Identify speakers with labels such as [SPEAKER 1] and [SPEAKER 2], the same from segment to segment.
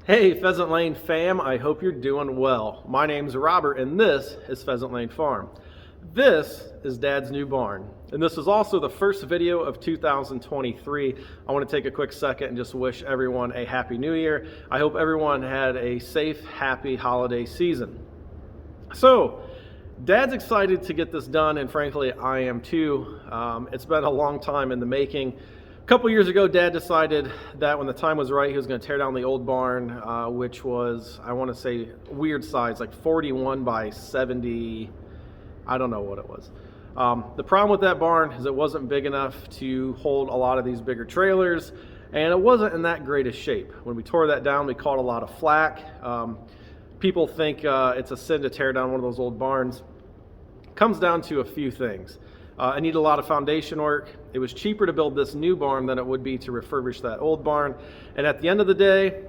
[SPEAKER 1] Hey, Pheasant Lane fam, I hope you're doing well. My name's Robert, and this is Pheasant Lane Farm. This is Dad's new barn, and this is also the first video of 2023. I want to take a quick second and just wish everyone a Happy New Year. I hope everyone had a safe, happy holiday season. So, Dad's excited to get this done, and frankly, I am too. It's been a long time in the making. A couple years ago, Dad decided that when the time was right, he was going to tear down the old barn, which was, I want to say, weird size, like 41 by 70. I don't know what it was. The problem with that barn is it wasn't big enough to hold a lot of these bigger trailers, and it wasn't in that great a shape. When we tore that down, we caught a lot of flack. People think it's a sin to tear down one of those old barns. It comes down to a few things. I need a lot of foundation work. It was cheaper to build this new barn than it would be to refurbish that old barn. And at the end of the day,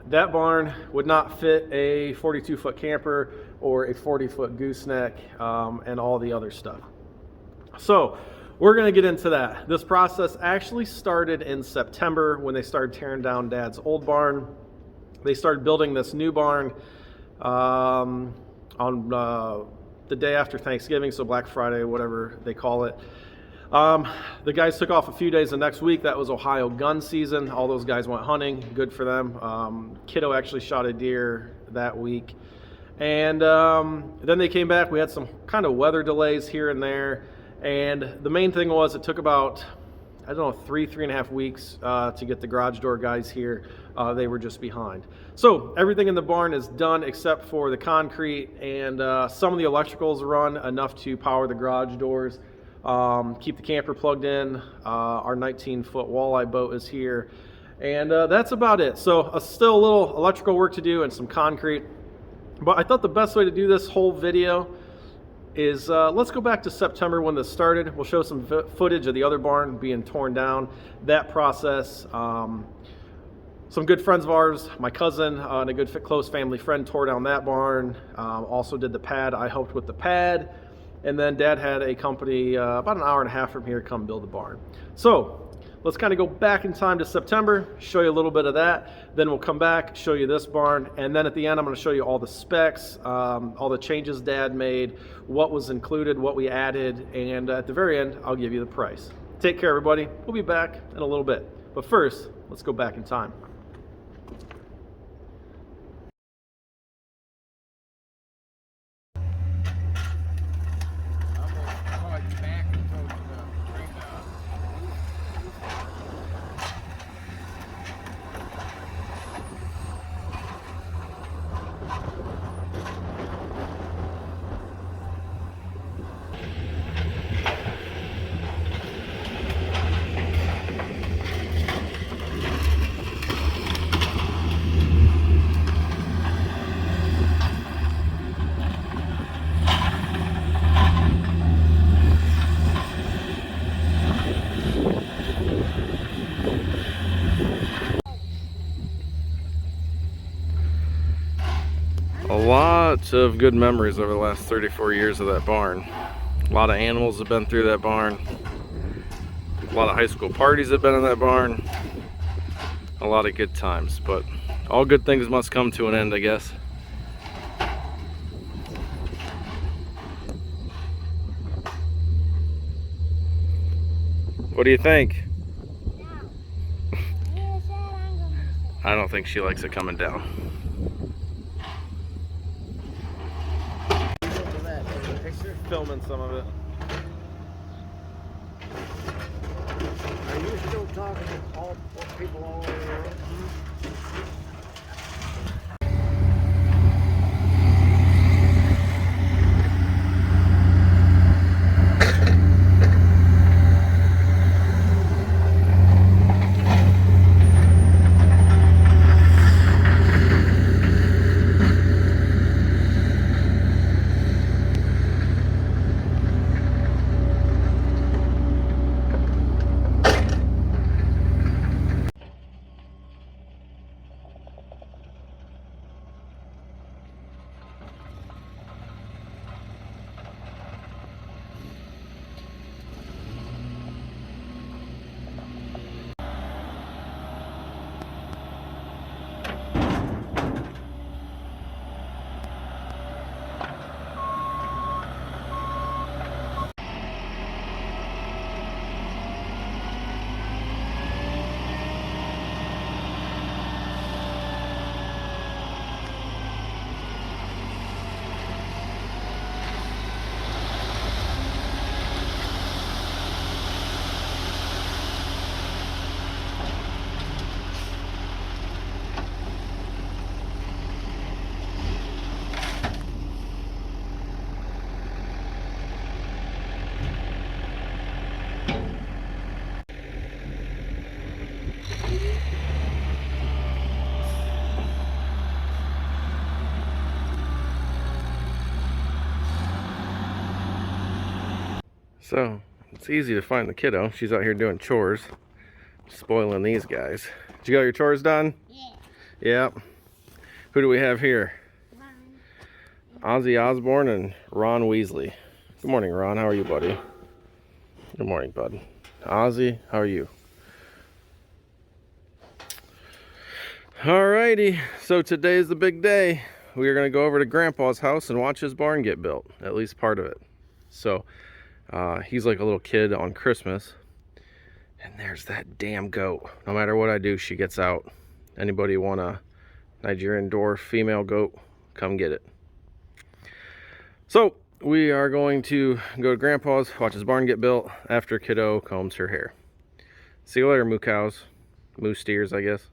[SPEAKER 1] that barn would not fit a 42-foot camper or a 40-foot gooseneck and all the other stuff. So we're going to get into that. This process actually started in September when they started tearing down Dad's old barn. They started building this new barn on the day after Thanksgiving, so Black Friday, whatever they call it. The guys took off a few days the next week. That was Ohio gun season. All those guys went hunting. Good for them. Kiddo actually shot a deer that week. And then they came back. We had some kind of weather delays here and there. And the main thing was it took about, I don't know, three and a half weeks to get the garage door guys here. They were just behind. So everything in the barn is done except for the concrete, and some of the electricals run enough to power the garage doors, keep the camper plugged in. Our 19-foot walleye boat is here, and that's about it. So still a little electrical work to do and some concrete. But I thought the best way to do this whole video is let's go back to September when this started. We'll show some footage of the other barn being torn down, that process. Some good friends of ours, my cousin and a good close family friend tore down that barn, also did the pad. I helped with the pad, and then Dad had a company about an hour and a half from here come build the barn. So let's kind of go back in time to September, show you a little bit of that, then we'll come back, show you this barn, and then at the end I'm going to show you all the specs, all the changes Dad made, what was included, what we added, and at the very end I'll give you the price. Take care, everybody. We'll be back in a little bit, but first let's go back in time. A lot of good memories over the last 34 years of that barn. A lot of animals have been through that barn. A lot of high school parties have been in that barn. A lot of good times, but all good things must come to an end, I guess. What do you think? I don't think she likes it coming down. Filming some of it.
[SPEAKER 2] Are you still talking to all people all over the world?
[SPEAKER 1] So it's easy to find the kiddo. She's out here doing chores, spoiling these guys. Did you get all your chores done?
[SPEAKER 3] Yeah.
[SPEAKER 1] Yep. Who do we have here?
[SPEAKER 3] Ron.
[SPEAKER 1] Ozzy Osbourne and Ron Weasley. Good morning, Ron. How are you, buddy? Good morning, bud. Ozzy, how are you? Alrighty, so today's the big day. We are going to go over to Grandpa's house and watch his barn get built, at least part of it. So, he's like a little kid on Christmas. And there's that damn goat. No matter what I do, she gets out. Anybody want a Nigerian dwarf female goat? Come get it. So, we are going to go to Grandpa's, watch his barn get built after kiddo combs her hair. See you later, moo cows. Moo steers, I guess.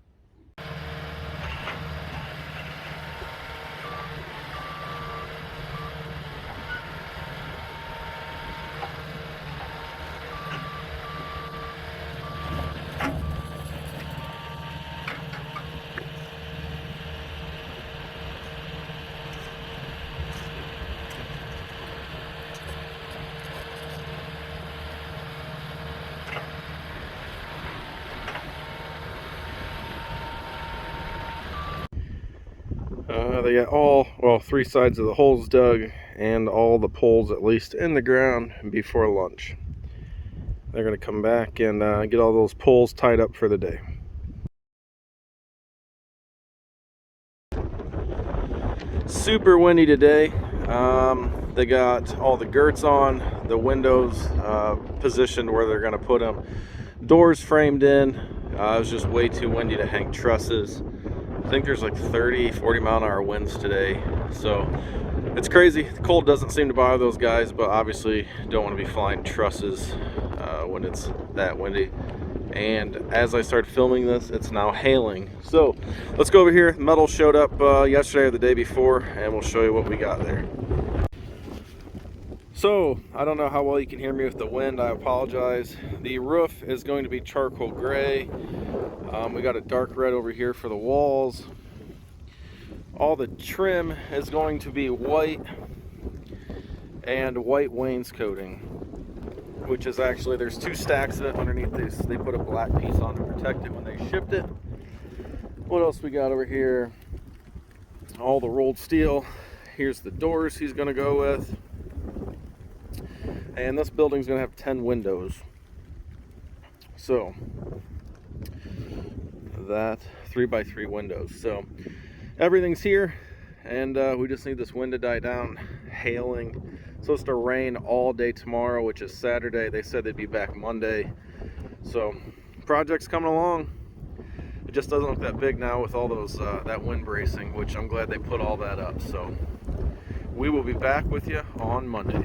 [SPEAKER 1] They got three sides of the holes dug and all the poles at least in the ground before lunch. They're going to come back and get all those poles tied up for the day. Super windy today. They got all the girts on, the windows positioned where they're going to put them, doors framed in. It was just way too windy to hang trusses. I think there's like 30-40 mile an hour winds today, so it's crazy. The cold doesn't seem to bother those guys, but obviously don't want to be flying trusses when it's that windy. And as I started filming this, it's now hailing. So let's go over here. Metal showed up yesterday or the day before, and we'll show you what we got there. So I don't know how well you can hear me with the wind. I apologize. The roof is going to be charcoal gray. We got a dark red over here for the walls. All the trim is going to be white and white wainscoting, which is actually, there's two stacks of it underneath this. They put a black piece on to protect it when they shipped it. What else we got over here? All the rolled steel. Here's the doors he's going to go with. And this building's going to have 10 windows. So that 3x3 windows. So everything's here, and we just need this wind to die down. Hailing. It's supposed to rain all day tomorrow, which is Saturday. They said they'd be back Monday. So project's coming along. It just doesn't look that big now with all those that wind bracing, which I'm glad they put all that up. So we will be back with you on Monday.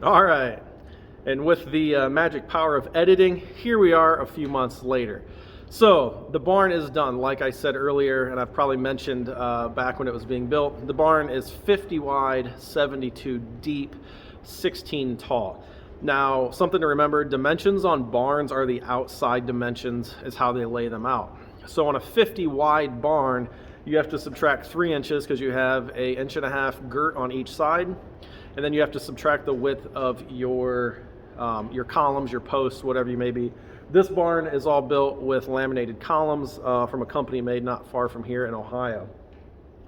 [SPEAKER 1] All right, and with the magic power of editing, here we are a few months later. So the barn is done, like I said earlier, and I've probably mentioned back when it was being built. The barn is 50 wide, 72 deep, 16 tall. Now, something to remember, dimensions on barns are the outside dimensions, is how they lay them out. So on a 50 wide barn, you have to subtract 3 inches because you have an 1.5 inch girt on each side. And then you have to subtract the width of your columns, your posts, whatever you may be This barn is all built with laminated columns from a company made not far from here in Ohio.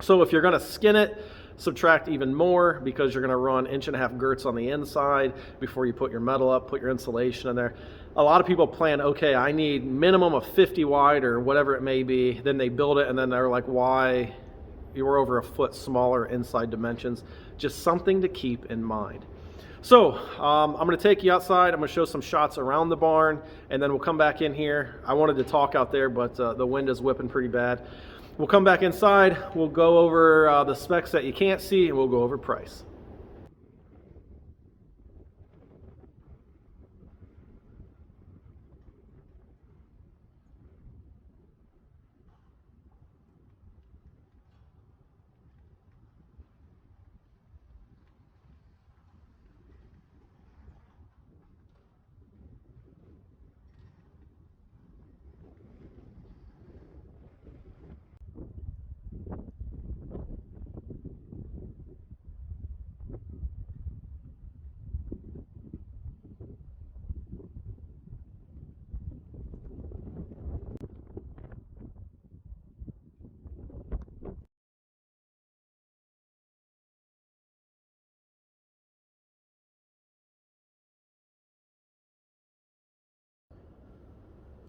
[SPEAKER 1] So if you're going to skin it, subtract even more, because you're going to run 1.5 girts on the inside before you put your metal up, put your insulation in there. A lot of people plan, okay, I need minimum of 50 wide or whatever it may be. Then they build it and then they're like, why? You were over a foot smaller inside dimensions. Just something to keep in mind. So I'm going to take you outside. I'm going to show some shots around the barn, and then we'll come back in here. I wanted to talk out there, but the wind is whipping pretty bad. We'll come back inside. We'll go over the specs that you can't see, and we'll go over price.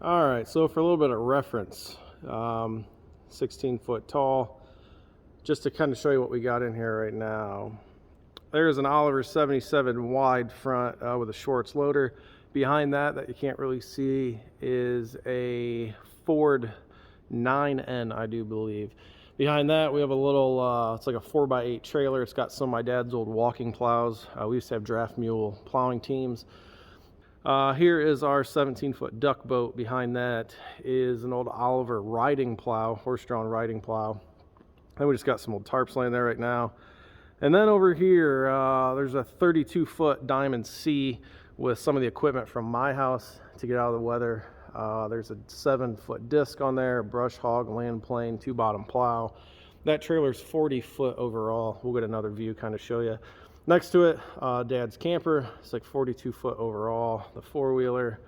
[SPEAKER 1] All right, so for a little bit of reference, 16 foot tall, just to kind of show you what we got in here right now. There's an Oliver 77 wide front with a Schwartz loader. Behind that you can't really see is a Ford 9N, I do believe. Behind that we have a little, it's like a 4x8 trailer. It's got some of my dad's old walking plows. We used to have draft mule plowing teams. Here is our 17-foot duck boat. Behind that is an old Oliver riding plow, horse-drawn riding plow. Then we just got some old tarps laying there right now. And then over here, there's a 32-foot Diamond C with some of the equipment from my house to get out of the weather. There's a 7-foot disc on there, a brush hog, land plane, 2-bottom plow. That trailer's 40 foot overall. We'll get another view, kind of show you. Next to it, Dad's camper. It's like 42 foot overall. The four-wheeler,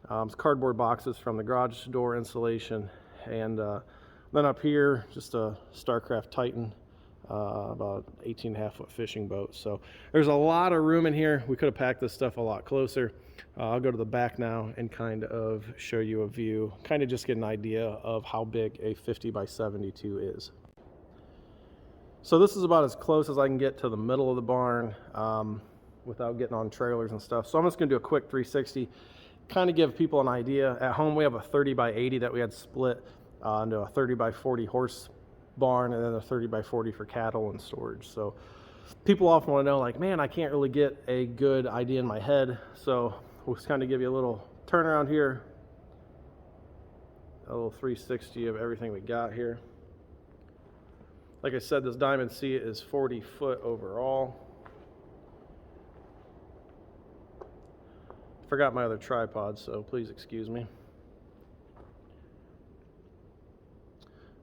[SPEAKER 1] it's cardboard boxes from the garage door insulation, and then up here, just a Starcraft Titan, about 18.5 foot fishing boat. So there's a lot of room in here. We could have packed this stuff a lot closer. I'll go to the back now and kind of show you a view, kind of just get an idea of how big a 50 by 72 is. So this is about as close as I can get to the middle of the barn without getting on trailers and stuff. So I'm just going to do a quick 360, kind of give people an idea. At home we have a 30 by 80 that we had split into a 30 by 40 horse barn, and then a 30 by 40 for cattle and storage. So people often want to know, like, man, I can't really get a good idea in my head. So we'll just kind of give you a little turnaround here, a little 360 of everything we got here. Like I said, this Diamond C is 40 foot overall. Forgot my other tripod, so please excuse me.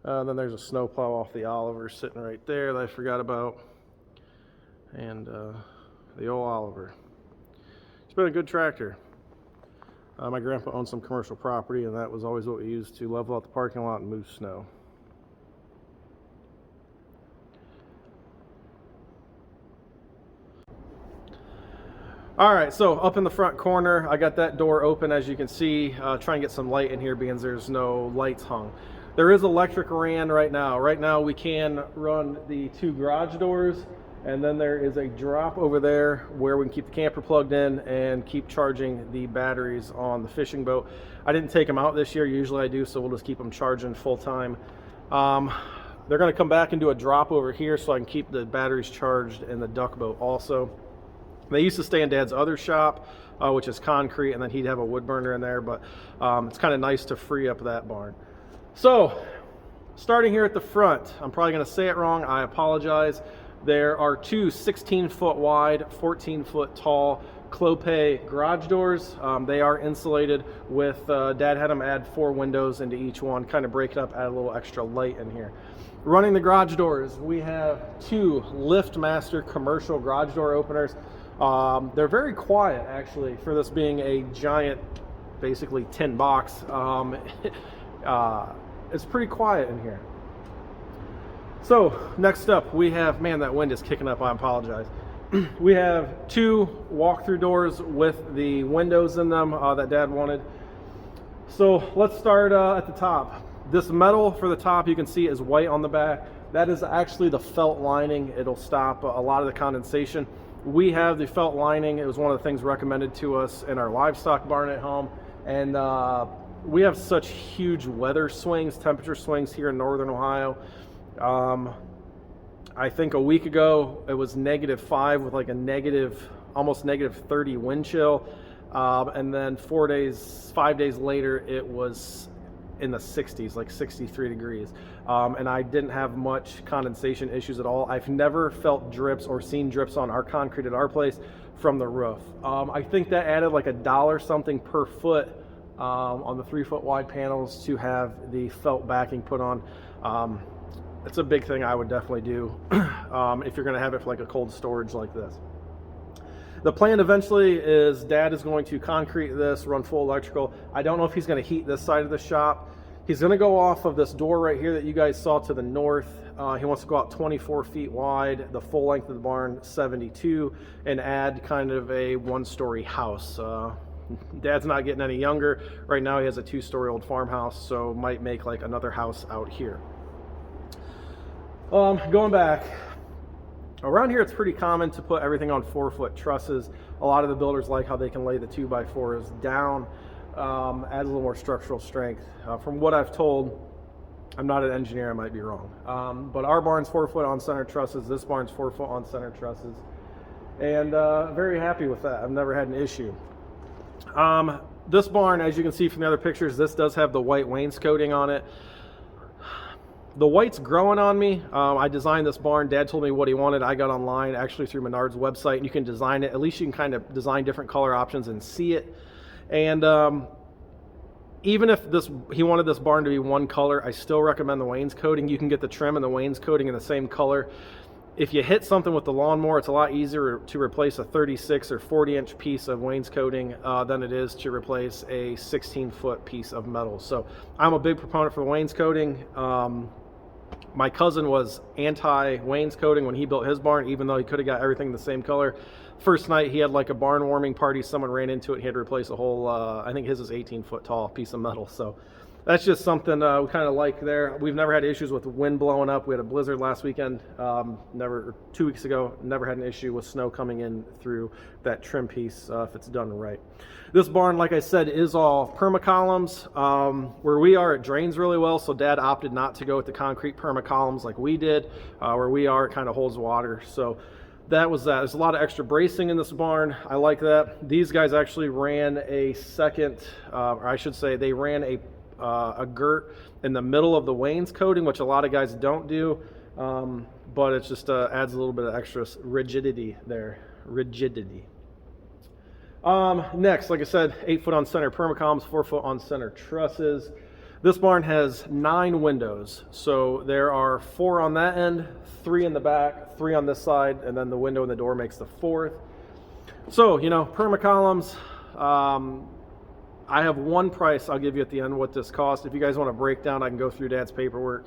[SPEAKER 1] Then there's a snowplow off the Oliver sitting right there that I forgot about. And the old Oliver. It's been a good tractor. My grandpa owned some commercial property, and that was always what we used to level out the parking lot and move snow. All right, so up in the front corner, I got that door open, as you can see. Try and get some light in here because there's no lights hung. There is electric ran right now. Right now we can run the 2 garage doors, and then there is a drop over there where we can keep the camper plugged in and keep charging the batteries on the fishing boat. I didn't take them out this year. Usually I do, so we'll just keep them charging full time. They're going to come back and do a drop over here so I can keep the batteries charged in the duck boat also. They used to stay in Dad's other shop, which is concrete, and then he'd have a wood burner in there, but it's kind of nice to free up that barn. So, starting here at the front, I'm probably going to say it wrong, I apologize. There are 2 16-foot wide, 14-foot tall Clopay garage doors. They are insulated with, Dad had them add 4 windows into each one, kind of break it up, add a little extra light in here. Running the garage doors, we have 2 LiftMaster commercial garage door openers. They're very quiet, actually, for this being a giant basically tin box. It's pretty quiet in here. So next up we have, man, that wind is kicking up, I apologize. We have 2 walk-through doors with the windows in them that Dad wanted. So let's start at the top. This metal for the top, you can see, is white on the back. That is actually the felt lining. It'll stop a lot of the condensation. We have the felt lining. It was one of the things recommended to us in our livestock barn at home. And we have such huge weather swings, temperature swings here in northern Ohio. I think a week ago it was -5 with like a almost -30 wind chill. And then 5 days later, it was in the 60s, like 63 degrees. And I didn't have much condensation issues at all. I've never felt drips or seen drips on our concrete at our place from the roof. I think that added like $1 something per foot on the 3-foot wide panels to have the felt backing put on. It's a big thing I would definitely do if you're going to have it for like a cold storage like this. The plan eventually is Dad is going to concrete this, run full electrical. I don't know if he's going to heat this side of the shop. He's going to go off of this door right here that you guys saw to the north. He wants to go out 24 feet wide, the full length of the barn 72, and add kind of a 1-story house. Dad's not getting any younger. Right now he has a 2-story old farmhouse, so might make like another house out here. Going back, around here it's pretty common to put everything on 4-foot trusses. A lot of the builders like how they can lay the 2x4s down, adds a little more structural strength. From what I've told, I'm not an engineer, I might be wrong. But our barn's 4-foot on center trusses, this barn's 4-foot on center trusses. And very happy with that. I've never had an issue. This barn, as you can see from the other pictures, this does have the white wainscoting on it. The white's growing on me. I designed this barn. Dad told me what he wanted. I got online, actually through Menard's website, and you can design it. At least you can kind of design different color options and see it. And even if he wanted this barn to be one color, I still recommend the wainscoting. You can get the trim and the wainscoting in the same color. If you hit something with the lawnmower, it's a lot easier to replace a 36 or 40-inch piece of wainscoting than it is to replace a 16-foot piece of metal. So I'm a big proponent for the wainscoting. My cousin was anti-wainscoting when he built his barn, even though he could have got everything the same color. First night he had like a barn warming party, someone ran into it and he had to replace a whole, I think his is 18-foot tall piece of metal. So that's just something we kind of like there. We've never had issues with wind blowing up. We had a blizzard last weekend, 2 weeks ago. Never had an issue with snow coming in through that trim piece if it's done right. This barn, like I said, is all permacolumns. Where we are, it drains really well, so Dad opted not to go with the concrete permacolumns like we did. Where we are, it kind of holds water. So that was that. There's a lot of extra bracing in this barn. I like that. These guys actually ran a second, or I should say, they ran a girt in the middle of the wainscoting, which a lot of guys don't do, but it just adds a little bit of extra rigidity there. Next, like I said, 8-foot on center permacolumns, 4-foot on center trusses. This barn has 9 windows, so there are 4 on that end, 3 in the back, 3 on this side, and then the window in the door makes the 4th. So, you know, permacolumns. I have one price I'll give you at the end what this costs. If you guys want a breakdown, I can go through Dad's paperwork.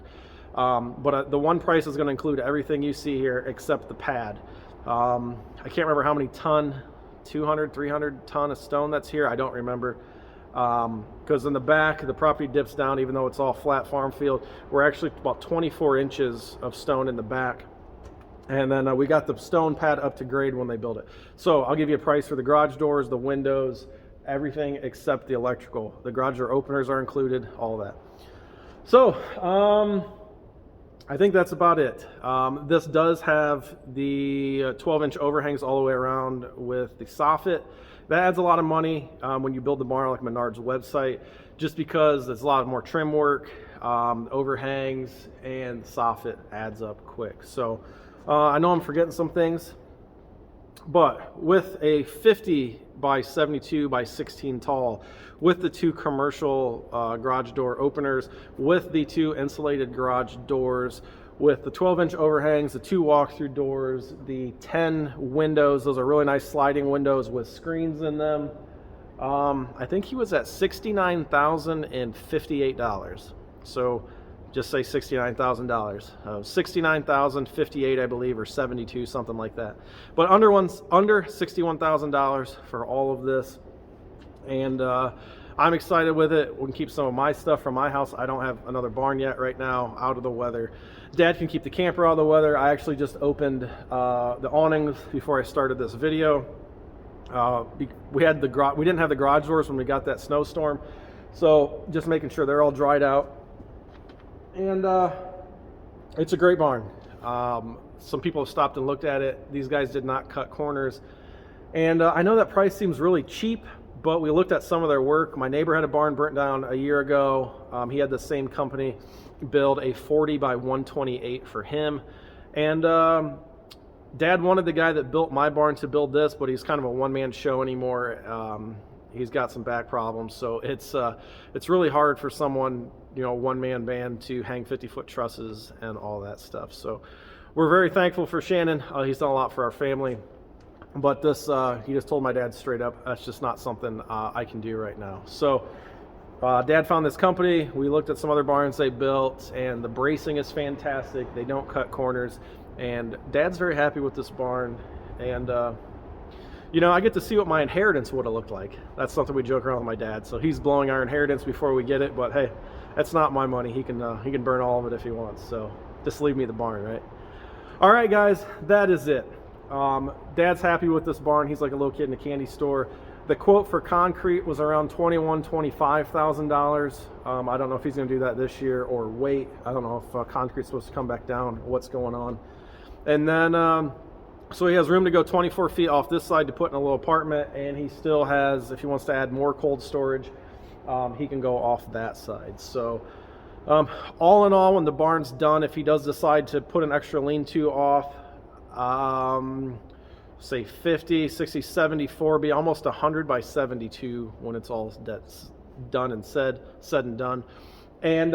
[SPEAKER 1] But the one price is going to include everything you see here except the pad. I can't remember how many ton, 200, 300 ton of stone that's here. I don't remember. Because in the back, the property dips down, even though it's all flat farm field. We're actually about 24 inches of stone in the back. And then we got the stone pad up to grade when they build it. So I'll give you a price for the garage doors, the windows, everything except the electrical. The garage door openers are included, all that. So I think that's about it. This does have the 12-inch overhangs all the way around with the soffit. That adds a lot of money when you build the barn like Menard's website, just because there's a lot more trim work, overhangs, and the soffit adds up quick. So I know I'm forgetting some things, but with a 50 by 72 by 16 tall, with the 2 commercial garage door openers, with the 2 insulated garage doors, with the 12-inch overhangs, the 2 walk-through doors, the 10 windows. Those are really nice sliding windows with screens in them. I think he was at $69,058. So just say $69,000. $69,058, I believe, or 72, something like that. But under $61,000 for all of this. And I'm excited with it. We can keep some of my stuff from my house. I don't have another barn yet right now, out of the weather. Dad can keep the camper out of the weather. I actually just opened the awnings before I started this video. We didn't have the garage doors when we got that snowstorm, so just making sure they're all dried out. And it's a great barn. Some people have stopped and looked at it. These guys did not cut corners, and I know that price seems really cheap, but we looked at some of their work. My neighbor had a barn burnt down a year ago. He had the same company build a 40 by 128 for him, and Dad wanted the guy that built my barn to build this, but he's kind of a one-man show anymore. He's got some back problems, so it's really hard for someone, one-man band, to hang 50-foot trusses and all that stuff. So we're very thankful for Shannon. He's done a lot for our family, but this he just told my dad straight up, that's just not something I can do right now. So Dad found this company. We looked at some other barns they built, and the bracing is fantastic. They don't cut corners. And Dad's very happy with this barn, and I get to see what my inheritance would have looked like. That's something we joke around with my dad. So he's blowing our inheritance before we get it, but hey, that's not my money. He can burn all of it if he wants. So just leave me the barn, right? All right, guys, that is it. Dad's happy with this barn. He's like a little kid in a candy store. The quote for concrete was around $25,000. I don't know if he's going to do that this year or wait. I don't know if concrete's supposed to come back down, what's going on. And then, so he has room to go 24 feet off this side to put in a little apartment, and he still has, if he wants to add more cold storage, he can go off that side. So all in all, when the barn's done, if he does decide to put an extra lean-to off, say 50, 60, 74, be almost 100 by 72 when it's all done and said and done. And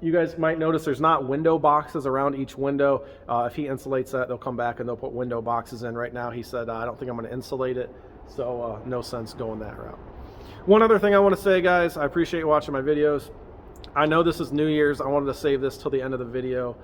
[SPEAKER 1] you guys might notice there's not window boxes around each window. If he insulates that, they'll come back and they'll put window boxes in. Right now, he said, I don't think I'm going to insulate it, so no sense going that route. One other thing I want to say, guys, I appreciate you watching my videos. I know this is New Year's. I wanted to save this till the end of the video.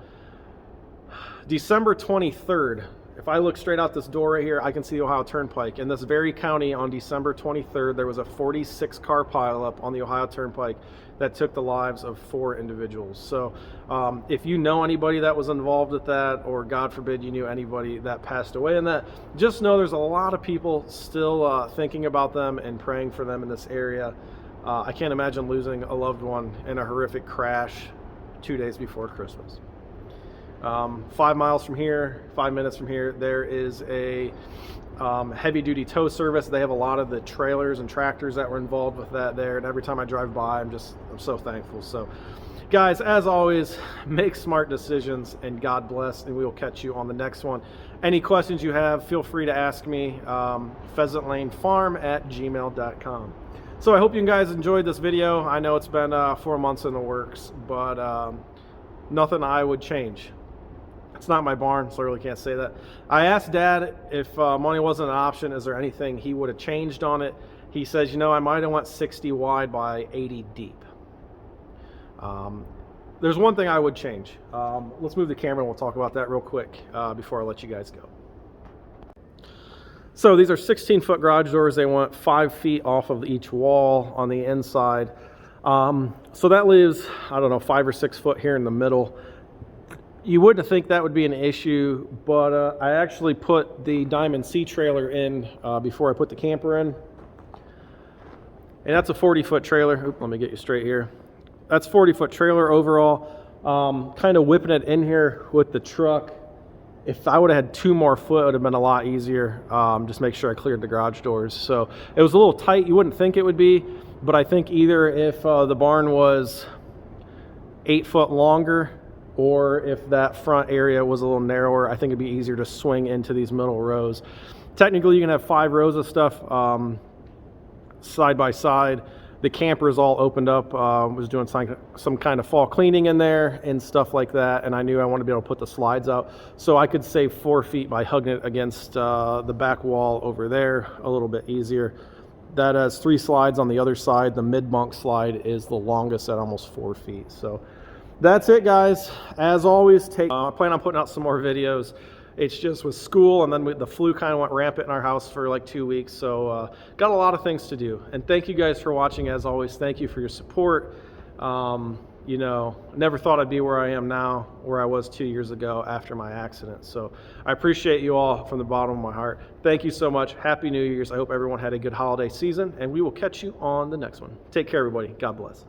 [SPEAKER 1] December 23rd, if I look straight out this door right here, I can see the Ohio Turnpike. In this very county, on December 23rd, there was a 46-car pileup on the Ohio Turnpike that took the lives of 4 individuals. So if you know anybody that was involved with that, or God forbid you knew anybody that passed away in that, just know there's a lot of people still thinking about them and praying for them in this area. I can't imagine losing a loved one in a horrific crash 2 days before Christmas. 5 miles from here, 5 minutes from here, there is a heavy-duty tow service. They have a lot of the trailers and tractors that were involved with that there, and every time I drive by, I'm so thankful. So guys, as always, make smart decisions, and God bless, and we will catch you on the next one. Any questions you have, feel free to ask me. pheasantlanefarm@gmail.com. So I hope you guys enjoyed this video. I know it's been 4 months in the works, but nothing I would change. It's not my barn, so I really can't say that. I asked Dad if money wasn't an option, is there anything he would have changed on it? He says, I might have went 60 wide by 80 deep. There's one thing I would change. Let's move the camera and we'll talk about that real quick before I let you guys go. So these are 16-foot garage doors. They went 5 feet off of each wall on the inside. So that leaves, 5 or 6 foot here in the middle. You wouldn't think that would be an issue, but I actually put the Diamond C trailer in before I put the camper in. And that's a 40-foot trailer. Oop, let me get you straight here. That's 40-foot trailer overall. Kind of whipping it in here with the truck. If I would have had 2 more foot, it would have been a lot easier. Just make sure I cleared the garage doors. So it was a little tight. You wouldn't think it would be, but I think either if the barn was 8 foot longer, or if that front area was a little narrower, I think it'd be easier to swing into these middle rows. Technically, you can have 5 rows of stuff side by side. The camper is all opened up. Was doing some kind of fall cleaning in there and stuff like that, and I knew I wanted to be able to put the slides out, so I could save 4 feet by hugging it against the back wall over there a little bit easier. that has 3 slides on the other side. The mid-bunk slide is the longest at almost 4 feet. So that's it, guys. As always, I plan on putting out some more videos. It's just with school, and then the flu kind of went rampant in our house for like 2 weeks. So got a lot of things to do. And thank you guys for watching. As always, thank you for your support. You know, never thought I'd be where I am now, where I was 2 years ago after my accident. So I appreciate you all from the bottom of my heart. Thank you so much. Happy New Year's. I hope everyone had a good holiday season, and we will catch you on the next one. Take care, everybody. God bless.